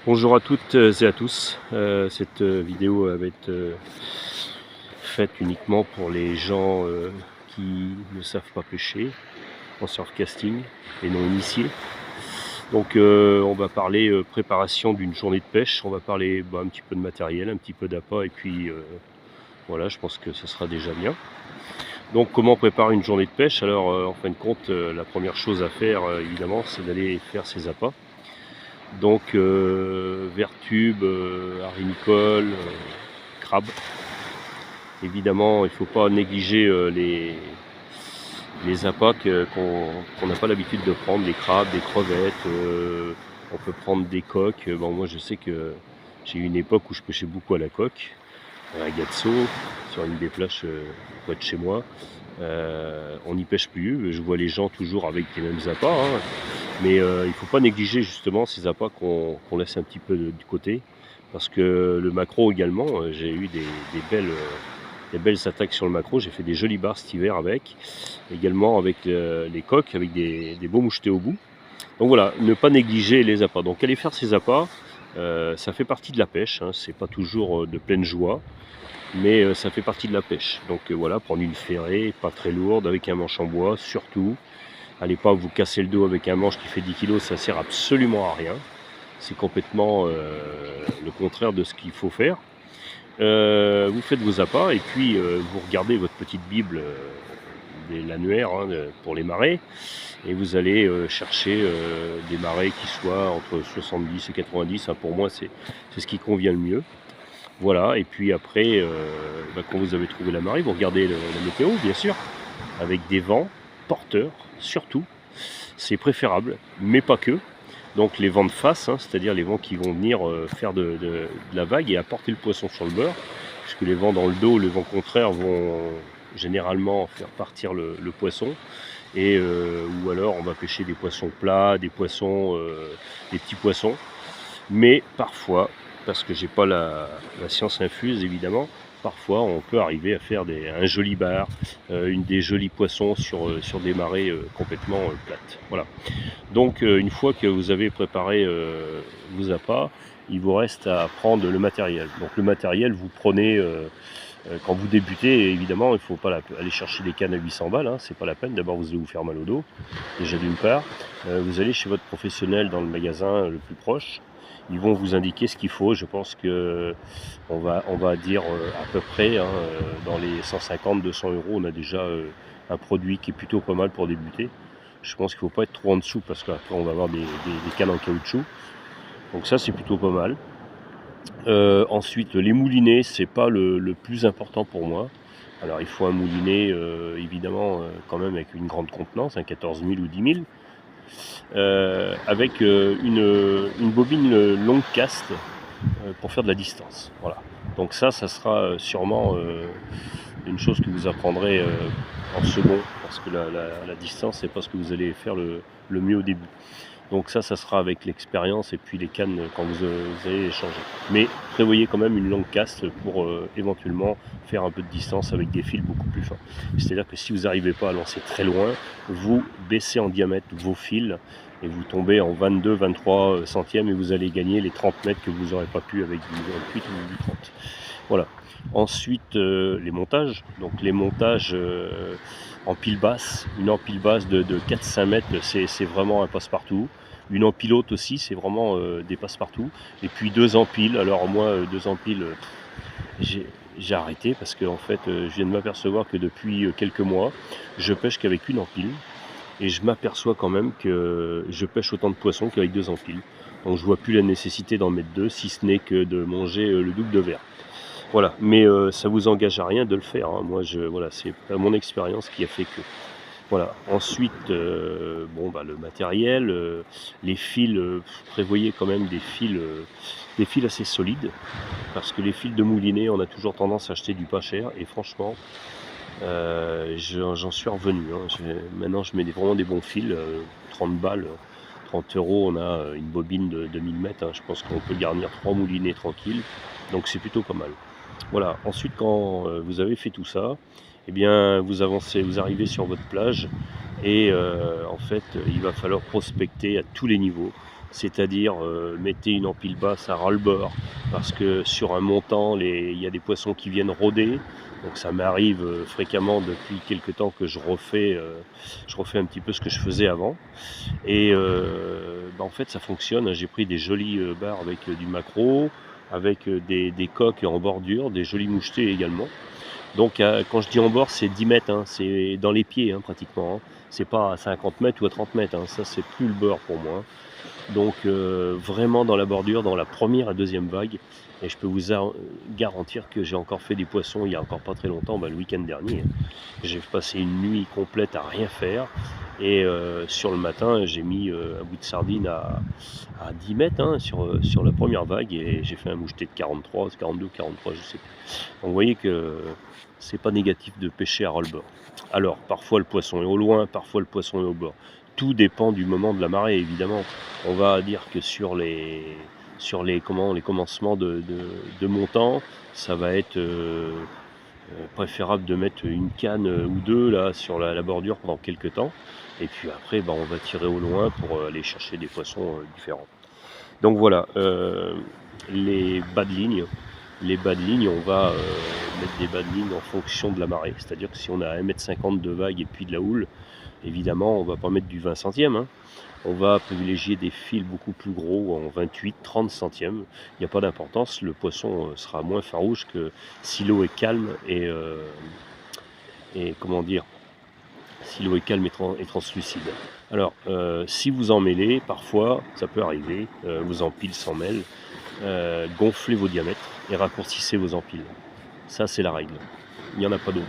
Bonjour à toutes et à tous. Cette vidéo va être faite uniquement pour les gens qui ne savent pas pêcher en surfcasting et non initiés. Donc on va parler préparation d'une journée de pêche, on va parler un petit peu de matériel, un petit peu d'appât et puis voilà, je pense que ce sera déjà bien. Donc comment préparer une journée de pêche? Alors en fin de compte, la première chose à faire évidemment, c'est d'aller faire ses appâts. Donc vertube, harimicole, crabe. Évidemment, il ne faut pas négliger les appâts qu'on n'a pas l'habitude de prendre, des crabes, des crevettes, on peut prendre des coques. Bon, moi je sais que j'ai eu une époque où je pêchais beaucoup à la coque, à Gazzo, sur une des plages près de chez moi. On n'y pêche plus, je vois les gens toujours avec les mêmes appâts, hein. Mais il ne faut pas négliger justement ces appâts qu'on laisse un petit peu du côté, parce que le maquereau également, j'ai eu des belles attaques sur le maquereau, j'ai fait des jolis bars cet hiver avec, également avec les coques, avec des beaux mouchetés au bout. Donc voilà, ne pas négliger les appâts. Donc aller faire ces appâts, ça fait partie de la pêche, hein, c'est pas toujours de pleine joie, mais ça fait partie de la pêche. Donc voilà, prendre une ferrée, pas très lourde, avec un manche en bois, surtout. Allez pas vous casser le dos avec un manche qui fait 10 kg, ça sert absolument à rien. C'est complètement le contraire de ce qu'il faut faire. Vous faites vos appâts et puis vous regardez votre petite bible de l'annuaire hein, pour les marées et vous allez chercher des marées qui soient entre 70 et 90. Hein, pour moi, c'est ce qui convient le mieux. Voilà, et puis après, quand vous avez trouvé la marée, vous regardez la météo, bien sûr, avec des vents porteurs, surtout. C'est préférable, mais pas que. Donc les vents de face, hein, c'est-à-dire les vents qui vont venir faire de la vague et apporter le poisson sur le bord, puisque les vents dans le dos, les vents contraires vont généralement faire partir le poisson. Et, ou alors on va pêcher des poissons plats, des poissons, des petits poissons. Mais parfois, parce que j'ai pas la science infuse évidemment, parfois on peut arriver à faire un joli bar, des jolis poissons sur des marées complètement plates. Voilà. Donc une fois que vous avez préparé vos appâts, il vous reste à prendre le matériel. Donc le matériel, vous prenez, quand vous débutez, évidemment, il ne faut pas aller chercher des cannes à 800 balles, hein, c'est pas la peine. D'abord, vous allez vous faire mal au dos, déjà d'une part. Vous allez chez votre professionnel dans le magasin le plus proche. Ils vont vous indiquer ce qu'il faut. Je pense que on va dire à peu près, hein, dans les 150-200 €, on a déjà un produit qui est plutôt pas mal pour débuter. Je pense qu'il ne faut pas être trop en dessous parce qu'après on va avoir des cannes en caoutchouc. Donc ça c'est plutôt pas mal. Ensuite les moulinets, c'est pas le plus important pour moi. Alors il faut un moulinet évidemment quand même avec une grande contenance, un 14 000 ou 10 000. Avec une bobine longue cast pour faire de la distance. Voilà. Donc ça sera sûrement une chose que vous apprendrez en second, parce que la distance, c'est pas ce que vous allez faire le mieux au début. Donc ça sera avec l'expérience et puis les cannes quand vous allez les changer. Mais prévoyez quand même une longue caste pour éventuellement faire un peu de distance avec des fils beaucoup plus fins. C'est-à-dire que si vous n'arrivez pas à lancer très loin, vous baissez en diamètre vos fils et vous tombez en 22-23 centièmes et vous allez gagner les 30 mètres que vous n'aurez pas pu avec du 28 ou du 30. Voilà. Ensuite, les montages. Donc les montages en pile basse. Une empile basse de 4-5 mètres, c'est vraiment un passe-partout. Une empile haute aussi, c'est vraiment des passe-partout. Et puis 2 empiles. Alors moi, 2 empiles, j'ai arrêté parce que en fait, je viens de m'apercevoir que depuis quelques mois, je pêche qu'avec une empile. Et je m'aperçois quand même que je pêche autant de poissons qu'avec 2 empiles. Donc je vois plus la nécessité d'en mettre 2, si ce n'est que de manger le double de verre. Voilà, mais ça vous engage à rien de le faire, hein. Moi, voilà, c'est mon expérience qui a fait que. Voilà. Ensuite, le matériel, les fils, prévoyez quand même des fils assez solides, parce que les fils de moulinet, on a toujours tendance à acheter du pas cher, et franchement, j'en suis revenu, hein. Maintenant, je mets vraiment des bons fils, 30 balles, 30 €, on a une bobine de 1000 mètres, hein. Je pense qu'on peut garnir 3 moulinets tranquilles, donc c'est plutôt pas mal. Voilà, ensuite quand vous avez fait tout ça, eh bien vous avancez, vous arrivez sur votre plage et en fait il va falloir prospecter à tous les niveaux. c'est-à-dire mettez une empile basse à ras-le-bord, parce que sur un montant, il y a des poissons qui viennent rôder. Donc ça m'arrive fréquemment depuis quelques temps que je refais un petit peu ce que je faisais avant. Et en fait ça fonctionne, hein. J'ai pris des jolis bars avec du maquereau, avec des coques en bordure, des jolis mouchetés également. Donc quand je dis en bord, c'est 10 mètres, hein, c'est dans les pieds, hein, pratiquement, hein. C'est pas à 50 mètres ou à 30 mètres, hein, ça c'est plus le bord pour moi, hein. Donc vraiment dans la bordure, dans la première et deuxième vague. Et je peux vous garantir que j'ai encore fait des poissons il y a encore pas très longtemps, le week-end dernier. J'ai passé une nuit complète à rien faire. Et sur le matin, j'ai mis un bout de sardine à 10 mètres, hein, sur la première vague. Et j'ai fait un moucheté de 43, 42, 43, je sais plus. Donc vous voyez que c'est pas négatif de pêcher à ras-le-bord. Alors parfois le poisson est au loin, parfois le poisson est au bord. Tout dépend du moment de la marée, évidemment. On va dire que sur les commencements de montant, ça va être préférable de mettre une canne ou deux là sur la bordure pendant quelques temps. Et puis après, on va tirer au loin pour aller chercher des poissons différents. Donc voilà, les bas de ligne. Les bas de ligne, on va mettre des bas de ligne en fonction de la marée. C'est-à-dire que si on a 1,50 m de vague et puis de la houle, évidemment, on ne va pas mettre du 20 centièmes, hein. On va privilégier des fils beaucoup plus gros, en 28, 30 centièmes. Il n'y a pas d'importance, le poisson sera moins farouche que si l'eau est calme et comment dire, si l'eau est calme et translucide. Alors, si vous en mêlez, parfois, ça peut arriver, vos empiles s'en mêlent, gonflez vos diamètres et raccourcissez vos empiles. Ça, c'est la règle. Il n'y en a pas d'autre.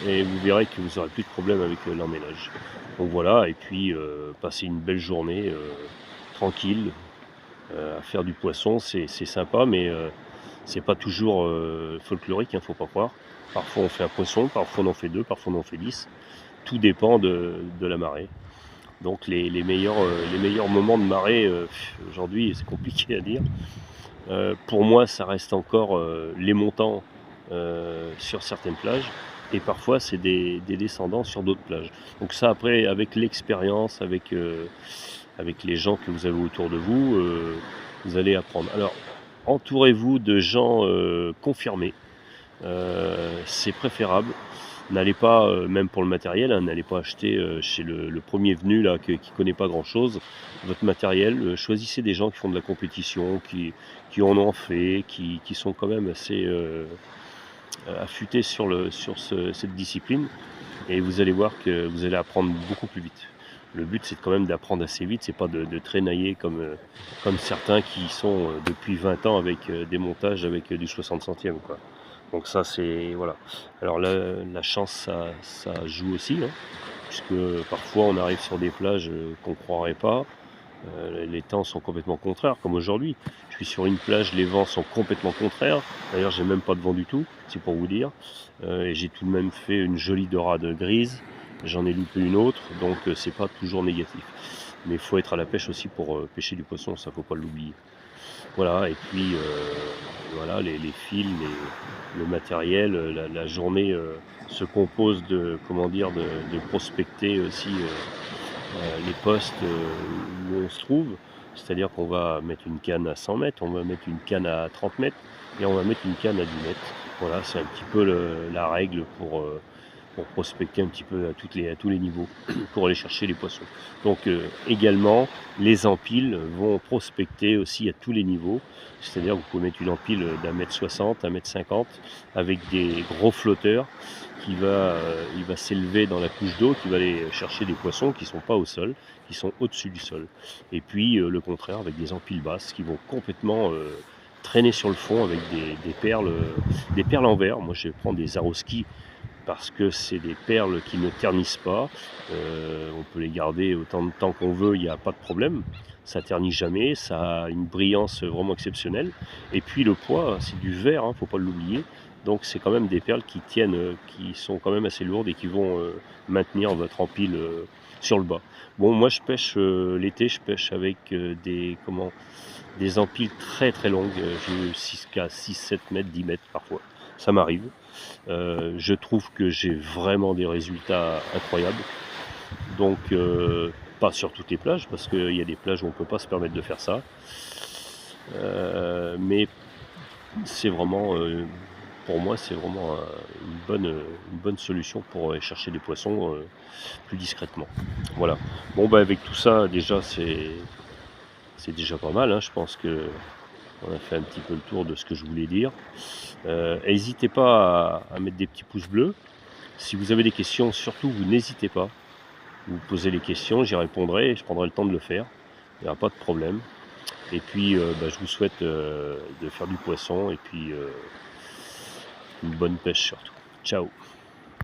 Et vous verrez que vous n'aurez plus de problème avec l'emmêlage. Donc voilà, et puis passer une belle journée tranquille à faire du poisson, c'est sympa, mais c'est pas toujours folklorique, hein, faut pas croire. Parfois on fait un poisson, parfois on en fait deux, parfois on en fait 10. Tout dépend de la marée. Donc les meilleurs moments de marée, aujourd'hui, c'est compliqué à dire. Pour moi, ça reste encore les montants sur certaines plages, et parfois c'est des descendants sur d'autres plages. Donc ça, après, avec l'expérience, avec les gens que vous avez autour de vous, vous allez apprendre. Alors, entourez-vous de gens confirmés, c'est préférable. N'allez pas, même pour le matériel, hein, n'allez pas acheter chez le premier venu là, qui ne connaît pas grand-chose, votre matériel. Choisissez des gens qui font de la compétition, qui en ont fait, qui sont quand même assez affûtés sur cette discipline, et vous allez voir que vous allez apprendre beaucoup plus vite. Le but, c'est quand même d'apprendre assez vite, c'est pas de traînailler comme certains qui sont depuis 20 ans avec des montages avec du 60 centièmes, quoi. Donc ça, c'est voilà. Alors la chance, ça joue aussi, hein, puisque parfois on arrive sur des plages qu'on ne croirait pas. Les temps sont complètement contraires, comme aujourd'hui. Je suis sur une plage, les vents sont complètement contraires. D'ailleurs, j'ai même pas de vent du tout, c'est pour vous dire. Et j'ai tout de même fait une jolie dorade grise. J'en ai loupé une autre, donc c'est pas toujours négatif. Mais il faut être à la pêche aussi pour pêcher du poisson, ça faut pas l'oublier. Voilà, et puis voilà, les fils, le matériel, la journée se compose de, de prospecter aussi les postes où on se trouve. C'est-à-dire qu'on va mettre une canne à 100 mètres, on va mettre une canne à 30 mètres et on va mettre une canne à 10 mètres. Voilà, c'est un petit peu la règle pour prospecter un petit peu à tous les niveaux, pour aller chercher les poissons. Donc également, les empiles vont prospecter aussi à tous les niveaux. C'est-à-dire que vous pouvez mettre une empile d'1,60 m, 1,50 m, avec des gros flotteurs il va s'élever dans la couche d'eau, qui va aller chercher des poissons qui ne sont pas au sol, qui sont au-dessus du sol. Et puis le contraire, avec des empiles basses qui vont complètement traîner sur le fond avec des perles en verre. Moi, je prends des Aroski parce que c'est des perles qui ne ternissent pas. On peut les garder autant de temps qu'on veut, il n'y a pas de problème. Ça ternit jamais, ça a une brillance vraiment exceptionnelle. Et puis le poids, c'est du verre, hein, faut pas l'oublier. Donc c'est quand même des perles qui tiennent, qui sont quand même assez lourdes et qui vont maintenir votre empile sur le bas. Bon, moi je pêche l'été, je pêche avec des empiles très très longues, j'ai 6, 7 mètres, 10 mètres parfois. Ça m'arrive. Je trouve que j'ai vraiment des résultats incroyables. Donc pas sur toutes les plages, parce qu'il y a des plages où on ne peut pas se permettre de faire ça. Mais c'est vraiment, pour moi, c'est vraiment une bonne solution pour aller chercher des poissons plus discrètement. Voilà. Bon, bah, avec tout ça, déjà, c'est déjà pas mal, hein. Je pense qu'on a fait un petit peu le tour de ce que je voulais dire. N'hésitez pas à mettre des petits pouces bleus. Si vous avez des questions, surtout, vous n'hésitez pas. Vous posez les questions, j'y répondrai et je prendrai le temps de le faire. Il n'y aura pas de problème. Et puis, bah, je vous souhaite de faire du poisson et puis une bonne pêche surtout. Ciao!